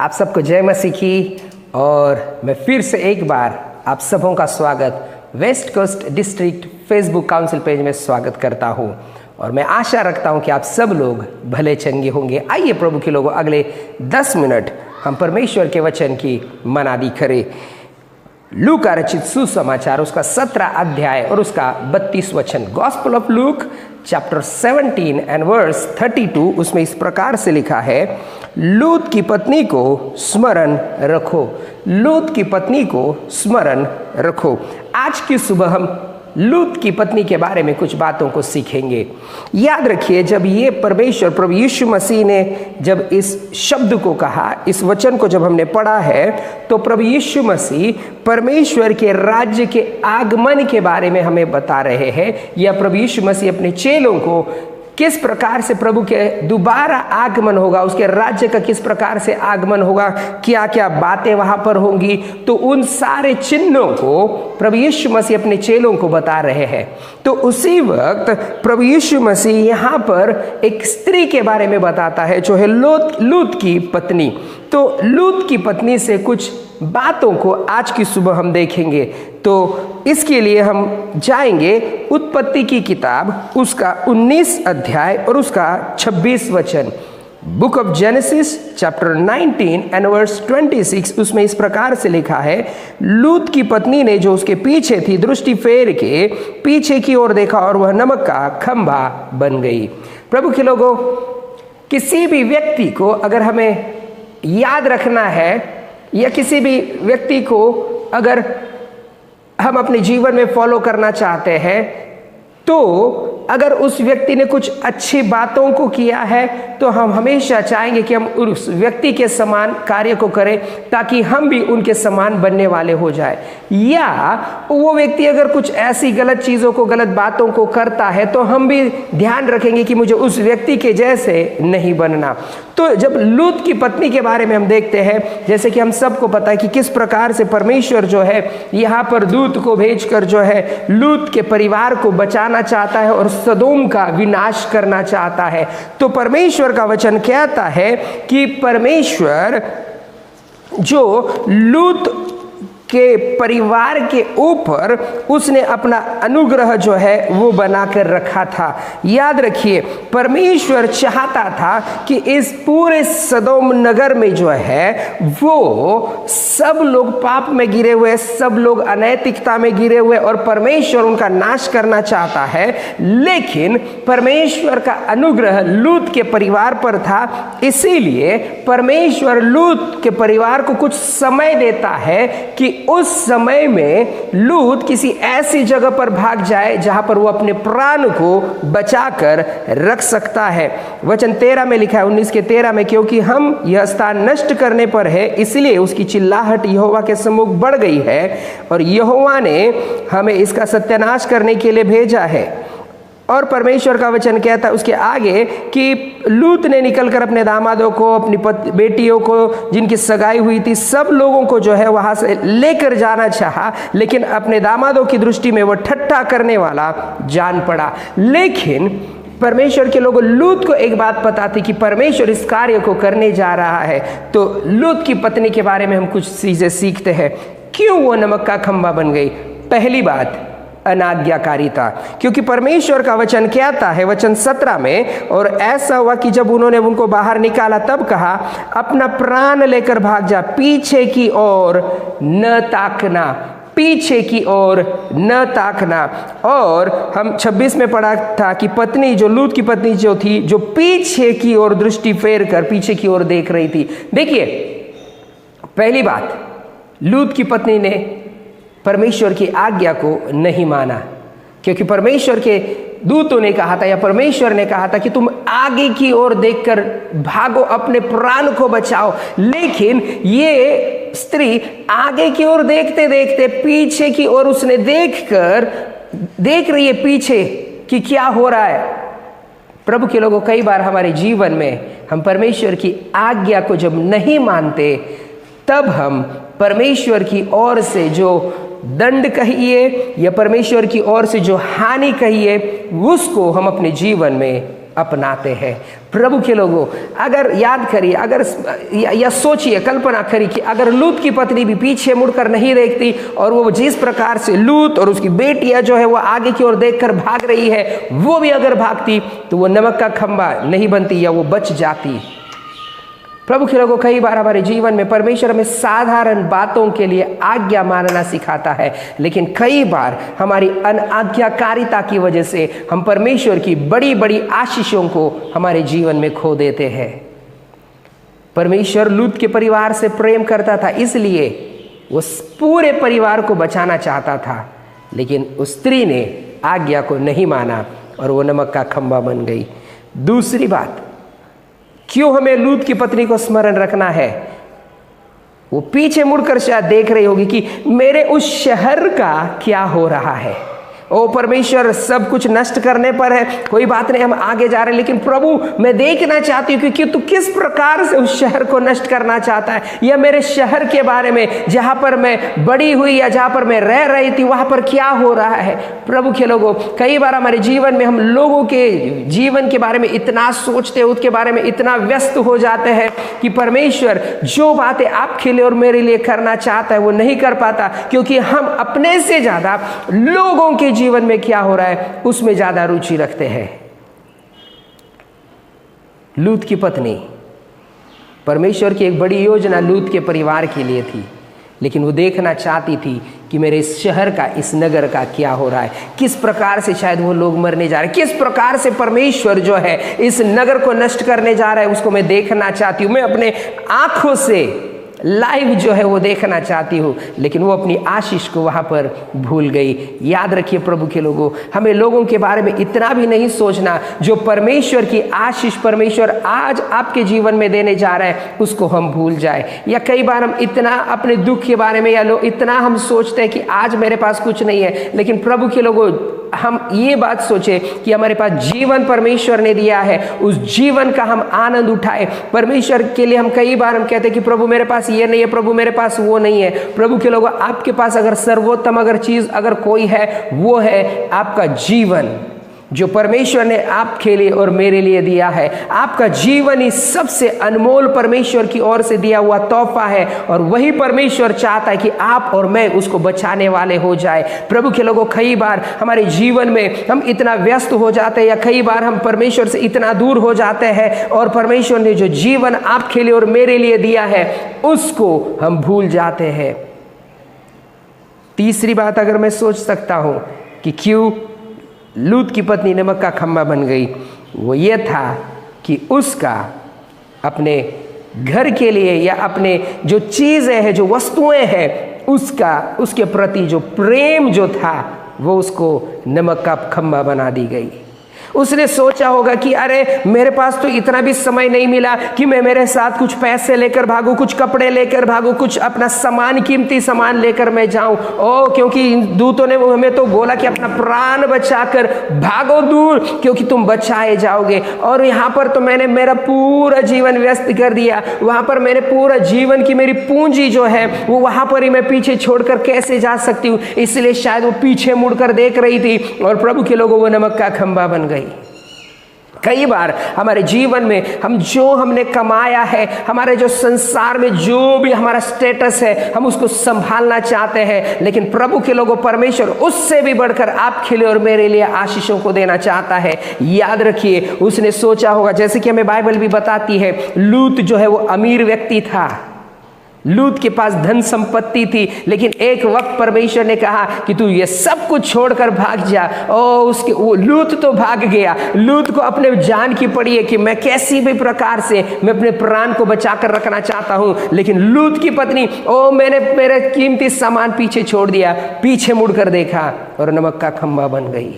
आप सबको जय मसीह की। और मैं फिर से एक बार आप सबों का स्वागत West Coast district Facebook council page में स्वागत करता हूं। और मैं आशा रखता हूं कि आप सब लोग भले चंगे होंगे। आइए प्रभु के लोगों, अगले 10 मिनट हम परमेश्वर के वचन की मनादी करें। लूका रचित सुसमाचार उसका 17 अध्याय और उसका 32 वचन, gospel of Luke chapter 17 and verse 32, उसमें इस प्रकार से लिखा है, लूत की पत्नी को स्मरण रखो। लूत की पत्नी को स्मरण रखो। आज की सुबह हम लूत की पत्नी के बारे में कुछ बातों को सीखेंगे। याद रखिए, जब ये परमेश्वर प्रभु यीशु मसीह ने जब इस शब्द को कहा, इस वचन को जब हमने पढ़ा है, तो प्रभु यीशु मसीह परमेश्वर के राज्य के आगमन के बारे में हमें बता रहे हैं। या प्रभु यीशु मसीह अपने चेलों को किस प्रकार से प्रभु के दोबारा आगमन होगा, उसके राज्य का किस प्रकार से आगमन होगा, क्या क्या बातें वहां पर होंगी, तो उन सारे चिन्हों को प्रभु यीशु मसीह अपने चेलों को बता रहे हैं। तो उसी वक्त प्रभु यीशु मसीह यहाँ पर एक स्त्री के बारे में बताता है जो है लूत की पत्नी। तो लूत की पत्नी से कुछ बातों को आज की सुबह हम देखेंगे। तो इसके लिए हम जाएंगे उत्पत्ति की किताब, उसका 19 अध्याय और उसका 26 वचन। Book of Genesis chapter 19 and verse 26, उसमें इस प्रकार से लिखा है, लूत की पत्नी ने जो उसके पीछे थी दृष्टि फेर के पीछे की ओर देखा और वह नमक का खंभा बन गई। प्रभु के लोगों, किसी भी व्यक्ति को अगर हमें याद रखना है या किसी भी व्यक्ति को अगर हम अपने जीवन में फॉलो करना चाहते हैं, तो अगर उस व्यक्ति ने कुछ अच्छी बातों को किया है तो हम हमेशा चाहेंगे कि हम उस व्यक्ति के समान कार्य को करें ताकि हम भी उनके समान बनने वाले हो जाए। या वो व्यक्ति अगर कुछ ऐसी गलत चीज़ों को, गलत बातों को करता है तो हम भी ध्यान रखेंगे कि मुझे उस व्यक्ति के जैसे नहीं बनना। तो जब लूत की पत्नी के बारे में हम देखते हैं, जैसे कि हम सबको पता है कि किस प्रकार से परमेश्वर जो है यहाँ पर दूत को भेजकर जो है लूत के परिवार को बचाना चाहता है और सदोम का विनाश करना चाहता है। तो परमेश्वर का वचन कहता है कि परमेश्वर जो लूत के परिवार के ऊपर उसने अपना अनुग्रह जो है वो बनाकर रखा था। याद रखिए, परमेश्वर चाहता था कि इस पूरे सदोम नगर में जो है वो सब लोग पाप में गिरे हुए, सब लोग अनैतिकता में गिरे हुए और परमेश्वर उनका नाश करना चाहता है। लेकिन परमेश्वर का अनुग्रह लूत के परिवार पर था, इसीलिए परमेश्वर लूत के परिवार को कुछ समय देता है कि उस समय में लूत किसी ऐसी जगह पर भाग जाए जहां पर वो अपने प्राण को बचाकर रख सकता है। वचन 13 में लिखा है, 19 के 13 में, क्योंकि हम यह स्थान नष्ट करने पर है इसलिए उसकी चिल्लाहट यहोवा के सम्मुख बढ़ गई है और यहोवा ने हमें इसका सत्यानाश करने के लिए भेजा है। और परमेश्वर का वचन कहता है उसके आगे कि लूत ने निकलकर अपने दामादों को, अपनी बेटियों को जिनकी सगाई हुई थी, सब लोगों को जो है वहां से लेकर जाना चाहा, लेकिन अपने दामादों की दृष्टि में वह ठट्ठा करने वाला जान पड़ा। लेकिन परमेश्वर के लोगों, लूत को एक बात पता थी कि परमेश्वर इस कार्य को करने जा रहा है। तो लूत की पत्नी के बारे में हम कुछ चीजें सीखते हैं। क्यों वो नमक का खंभा बन गई? पहली बात, अनाज्ञाकारिता। क्योंकि परमेश्वर का वचन कहता है वचन 17 में, और ऐसा हुआ कि जब उन्होंने उनको बाहर निकाला तब कहा, अपना प्राण लेकर भाग जा, पीछे की ओर न ताकना, पीछे की ओर न ताकना। और हम 26 में पढ़ा था कि पत्नी जो लूत की पत्नी जो थी, जो पीछे की ओर दृष्टि फेर कर पीछे की ओर देख रही थी। देखिए, पहली बात, लूत की पत्नी ने परमेश्वर की आज्ञा को नहीं माना, क्योंकि परमेश्वर के दूतों ने कहा था या परमेश्वर ने कहा था कि तुम आगे की ओर देखकर भागो, अपने प्राण को बचाओ। लेकिन ये स्त्री आगे की ओर देखते देखते पीछे की ओर उसने देख रही है पीछे कि क्या हो रहा है। प्रभु के लोगों, कई बार हमारे जीवन में हम परमेश्वर की आज्ञा को जब नहीं मानते, तब हम परमेश्वर की ओर से जो दंड कहिए या परमेश्वर की ओर से जो हानि कहिए, उसको हम अपने जीवन में अपनाते हैं। प्रभु के लोगों, अगर याद करिए, अगर या सोचिए, कल्पना करिए कि अगर लूत की पत्नी भी पीछे मुड़कर नहीं देखती और वो जिस प्रकार से लूत और उसकी बेटियां जो है वो आगे की ओर देखकर भाग रही है, वो भी अगर भागती तो वो नमक का खंबा नहीं बनती या वो बच जाती। प्रभु के लोगों, कई बार हमारे जीवन में परमेश्वर हमें साधारण बातों के लिए आज्ञा मानना सिखाता है, लेकिन कई बार हमारी अनाज्ञाकारिता की वजह से हम परमेश्वर की बड़ी बड़ी आशीषों को हमारे जीवन में खो देते हैं। परमेश्वर लूत के परिवार से प्रेम करता था, इसलिए वो पूरे परिवार को बचाना चाहता था, लेकिन उस स्त्री ने आज्ञा को नहीं माना और वो नमक का खंबा बन गई। दूसरी बात, क्यों हमें लूत की पत्नी को स्मरण रखना है? वो पीछे मुड़कर शायद देख रही होगी कि मेरे उस शहर का क्या हो रहा है। ओ परमेश्वर, सब कुछ नष्ट करने पर है, कोई बात नहीं, हम आगे जा रहे हैं, लेकिन प्रभु मैं देखना चाहती हूँ कि तू किस प्रकार से उस शहर को नष्ट करना चाहता है, या मेरे शहर के बारे में, जहाँ पर मैं बड़ी हुई या जहाँ पर मैं रह रही थी, वहाँ पर क्या हो रहा है। प्रभु के लोगों, कई बार हमारे जीवन में हम लोगों के जीवन के बारे में इतना सोचते हैं, उसके बारे में इतना व्यस्त हो जाते हैं कि परमेश्वर जो बातें आपके लिए और मेरे लिए करना चाहता है वो नहीं कर पाता, क्योंकि हम अपने से ज़्यादा लोगों के जीवन में क्या हो रहा है उसमें ज्यादा रुचि रखते हैं। लूत की पत्नी, परमेश्वर की एक बड़ी योजना लूत के परिवार के लिए थी, लेकिन वो देखना चाहती थी कि मेरे इस शहर का, इस नगर का क्या हो रहा है, किस प्रकार से शायद वो लोग मरने जा रहे हैं, किस प्रकार से परमेश्वर जो है इस नगर को नष्ट करने जा रहा है, उसको मैं देखना चाहती हूँ। मैं अपने आंखों से लाइव जो है वो देखना चाहती हूँ, लेकिन वो अपनी आशीष को वहाँ पर भूल गई। याद रखिए प्रभु के लोगों, हमें लोगों के बारे में इतना भी नहीं सोचना, जो परमेश्वर की आशीष परमेश्वर आज आपके जीवन में देने जा रहा है उसको हम भूल जाए। या कई बार हम इतना अपने दुख के बारे में या इतना हम सोचते हैं कि आज मेरे पास कुछ नहीं है, लेकिन प्रभु के लोगों हम ये बात सोचे कि हमारे पास जीवन परमेश्वर ने दिया है, उस जीवन का हम आनंद उठाए। परमेश्वर के लिए हम कई बार हम कहते हैं कि प्रभु मेरे पास ये नहीं है, प्रभु मेरे पास वो नहीं है। प्रभु के लोगों, आपके पास अगर सर्वोत्तम अगर चीज अगर कोई है, वो है आपका जीवन, जो परमेश्वर ने आपके लिए और मेरे लिए दिया है। आपका जीवन ही सबसे अनमोल परमेश्वर की ओर से दिया हुआ तोहफा है, और वही परमेश्वर चाहता है कि आप और मैं उसको बचाने वाले हो जाए। प्रभु के लोगों, कई बार हमारे जीवन में हम इतना व्यस्त हो जाते हैं, या कई बार हम परमेश्वर से इतना दूर हो जाते हैं, और परमेश्वर ने जो जीवन आपके लिए और मेरे लिए दिया है उसको हम भूल जाते हैं। तीसरी बात अगर मैं सोच सकता हूं कि क्यों लूत की पत्नी नमक का खंबा बन गई, वो ये था कि उसका अपने घर के लिए या अपने जो चीज़ें हैं, जो वस्तुएं हैं, उसके प्रति जो प्रेम जो था वो उसको नमक का खंबा बना दी गई। उसने सोचा होगा कि अरे मेरे पास तो इतना भी समय नहीं मिला कि मैं मेरे साथ कुछ पैसे लेकर भागूं, कुछ कपड़े लेकर भागूं, कुछ अपना सामान, कीमती सामान लेकर मैं जाऊं। क्योंकि दूतों ने हमें तो बोला कि अपना प्राण बचाकर भागो दूर, क्योंकि तुम बचाए जाओगे। और यहाँ पर तो मैंने मेरा पूरा जीवन व्यस्त कर दिया, वहाँ पर मैंने पूरा जीवन की मेरी पूंजी जो है वो वहाँ पर ही मैं पीछे छोड़कर कैसे जा सकती हूँ। इसलिए शायद वो पीछे मुड़कर देख रही थी, और प्रभु के लोगों वो नमक का खंबा बन गई। कई बार हमारे जीवन में हमने कमाया है, हमारे जो संसार में जो भी हमारा स्टेटस है, हम उसको संभालना चाहते हैं, लेकिन प्रभु के लोगों, परमेश्वर उससे भी बढ़कर आपके लिए और मेरे लिए आशीषों को देना चाहता है। याद रखिए, उसने सोचा होगा, जैसे कि हमें बाइबल भी बताती है, लूत जो है वो अमीर व्यक्ति था, लूत के पास धन संपत्ति थी, लेकिन एक वक्त परमेश्वर ने कहा कि तू ये सब कुछ छोड़कर भाग जा। वो लूत तो भाग गया। लूत को अपने जान की पड़ी है कि मैं कैसी भी प्रकार से मैं अपने प्राण को बचाकर रखना चाहता हूं, लेकिन लूत की पत्नी मैंने मेरे कीमती सामान पीछे छोड़ दिया, पीछे मुड़कर देखा और नमक का खंबा बन गई।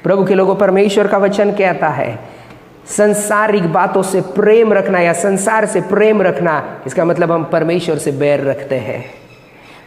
प्रभु के लोगों, परमेश्वर का वचन कहता है संसारिक बातों से प्रेम रखना या संसार से प्रेम रखना, इसका मतलब हम परमेश्वर से बैर रखते हैं।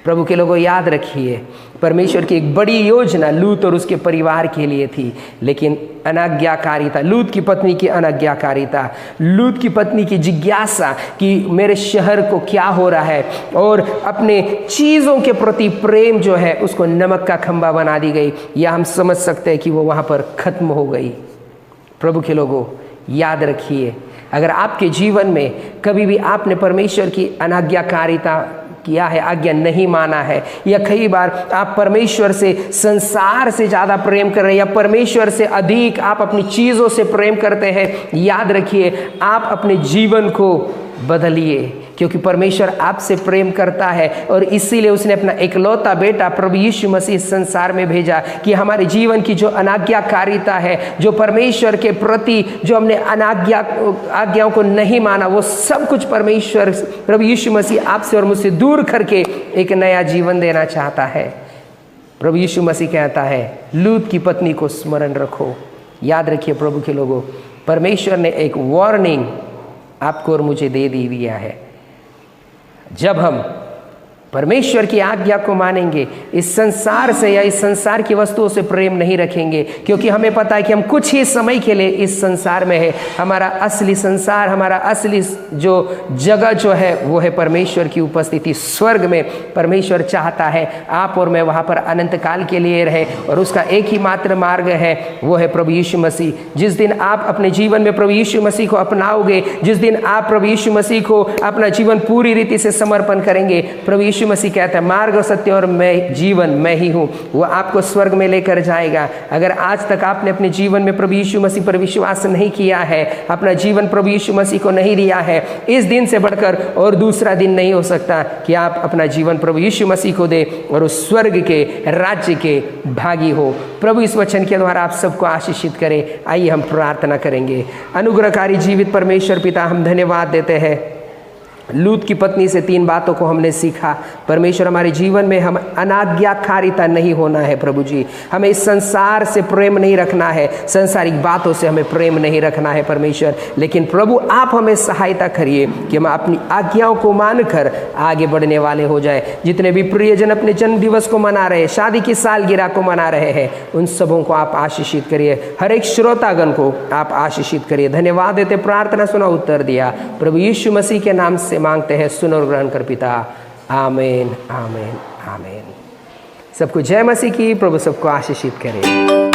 प्रभु के लोगों, याद रखिए, परमेश्वर की एक बड़ी योजना लूत और उसके परिवार के लिए थी, लेकिन अनाज्ञाकारिता, लूत की पत्नी की अनाज्ञाकारिता, लूत की पत्नी की जिज्ञासा कि मेरे शहर को क्या हो रहा है, और अपने चीज़ों के प्रति प्रेम जो है उसको नमक का खंबा बना दी गई, या हम समझ सकते हैं कि वो वहाँ पर खत्म हो गई। प्रभु के लोगों, याद रखिए, अगर आपके जीवन में कभी भी आपने परमेश्वर की अनाज्ञाकारिता किया है, आज्ञा नहीं माना है, या कई बार आप परमेश्वर से संसार से ज़्यादा प्रेम कर रहे हैं या परमेश्वर से अधिक आप अपनी चीज़ों से प्रेम करते हैं, याद रखिए आप अपने जीवन को बदलिए, क्योंकि परमेश्वर आपसे प्रेम करता है और इसीलिए उसने अपना एकलौता बेटा प्रभु यीशु मसीह संसार में भेजा कि हमारे जीवन की जो अनाज्ञाकारिता है, जो परमेश्वर के प्रति जो हमने आज्ञाओं को नहीं माना, वो सब कुछ परमेश्वर प्रभु यीशु मसीह आपसे और मुझसे दूर करके एक नया जीवन देना चाहता है। प्रभु यीशु मसीह कहता है, लूत की पत्नी को स्मरण रखो। याद रखिए प्रभु के लोगों, परमेश्वर ने एक वार्निंग आपको और मुझे दे दी दिया है। जब हम परमेश्वर की आज्ञा को मानेंगे, इस संसार से या इस संसार की वस्तुओं से प्रेम नहीं रखेंगे, क्योंकि हमें पता है कि हम कुछ ही समय के लिए इस संसार में है। हमारा असली संसार, हमारा असली जो जगह जो है वो है परमेश्वर की उपस्थिति स्वर्ग में। परमेश्वर चाहता है आप और मैं वहाँ पर अनंत काल के लिए रहे, और उसका एक ही मात्र मार्ग है, वो है प्रभु यीशु मसीह। जिस दिन आप अपने जीवन में प्रभु यीशु मसीह को अपनाओगे, जिस दिन आप प्रभु यीशु मसीह को अपना जीवन पूरी रीति से समर्पण करेंगे, प्रभु यीशु मसीह कहता है मार्ग, सत्य और मैं जीवन मैं ही हूँ, वो आपको स्वर्ग में लेकर जाएगा। अगर आज तक आपने अपने जीवन में प्रभु यीशु मसीह पर विश्वास नहीं किया है, अपना जीवन प्रभु यीशु मसीह को नहीं दिया है, इस दिन से बढ़कर और दूसरा दिन नहीं हो सकता कि आप अपना जीवन प्रभु यीशु मसीह को दे और उस स्वर्ग के राज्य के भागी हो। प्रभु इस वचन के द्वारा आप सबको आशीषित करे। आइए हम प्रार्थना करेंगे। अनुग्रहकारी जीवित परमेश्वर पिता, हम धन्यवाद देते हैं। लूत की पत्नी से 3 बातों को हमने सीखा। परमेश्वर, हमारे जीवन में हम अनाज्ञाकारिता नहीं होना है प्रभु जी, हमें इस संसार से प्रेम नहीं रखना है, संसारिक बातों से हमें प्रेम नहीं रखना है परमेश्वर। लेकिन प्रभु आप हमें सहायता करिए कि हम अपनी आज्ञाओं को मानकर आगे बढ़ने वाले हो जाए। जितने भी प्रियजन अपने जन्म दिवस को मना रहे, शादी की सालगिरह को मना रहे हैं, उन सबों को आप आशीषित करिए, हर एक श्रोतागण को आप आशीषित करिए। धन्यवाद देते, प्रार्थना सुना, उत्तर दिया, प्रभु यीशु मसीह के नाम से मांगते हैं, सुन और ग्रहण कर पिता। आमीन, आमीन, आमीन। सबको जय मसीह की। प्रभु सबको आशीषित करे।